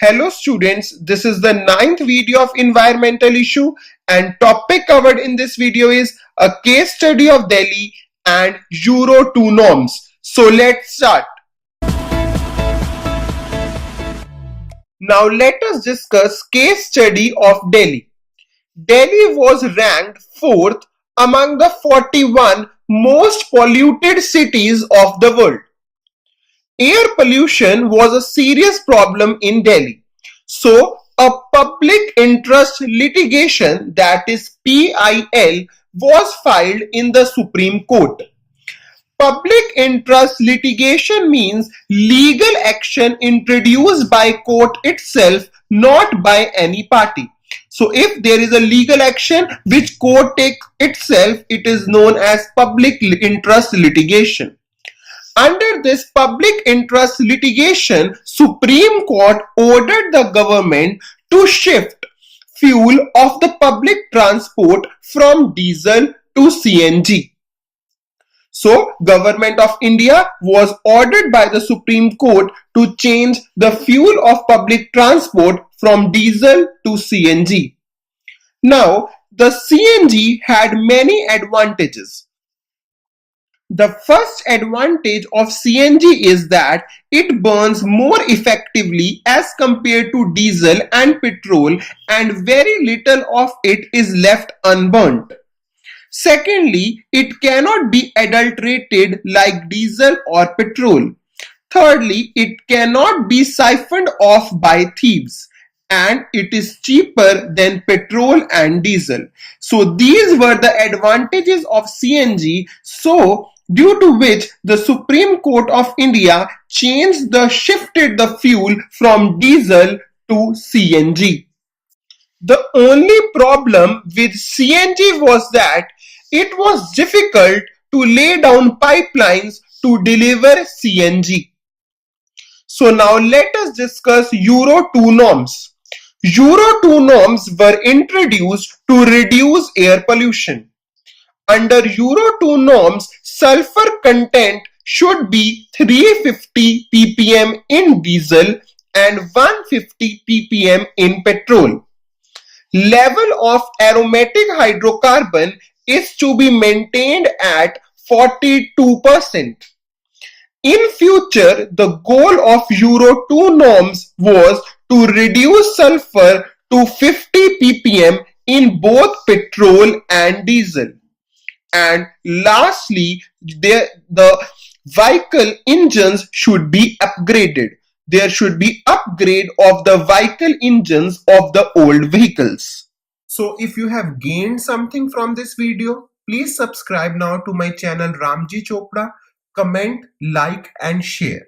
Hello students, this is the ninth video of environmental issue and topic covered in this video is a case study of Delhi and Euro 2 norms. So let's start. Now let us discuss case study of Delhi. Delhi was ranked 4th among the 41 most polluted cities of the world. Air pollution was a serious problem in Delhi. So, a public interest litigation, that is PIL, was filed in the Supreme Court. Public interest litigation means legal action introduced by court itself, not by any party. So if there is a legal action which court takes itself, it is known as public interest litigation. Under this public interest litigation, Supreme Court ordered the government to shift fuel of the public transport from diesel to CNG. So, Government of India was ordered by the Supreme Court to change the fuel of public transport from diesel to CNG. Now, the CNG had many advantages. The first advantage of CNG is that it burns more effectively as compared to diesel and petrol, and very little of it is left unburnt. Secondly, it cannot be adulterated like diesel or petrol. Thirdly, it cannot be siphoned off by thieves, and it is cheaper than petrol and diesel. So these were the advantages of CNG. So due to which the Supreme Court of India shifted the fuel from diesel to CNG. The only problem with CNG was that it was difficult to lay down pipelines to deliver CNG. So now let us discuss Euro 2 norms. Euro 2 norms were introduced to reduce air pollution. Under Euro 2 norms, sulfur content should be 350 ppm in diesel and 150 ppm in petrol. Level of aromatic hydrocarbon is to be maintained at 42%. In future, the goal of Euro 2 norms was to reduce sulfur to 50 ppm in both petrol and diesel. And lastly, the vehicle engines should be upgraded. There should be upgrade of the vehicle engines of the old vehicles. So if you have gained something from this video, please subscribe now to my channel Ramji Chopra, comment, like and share.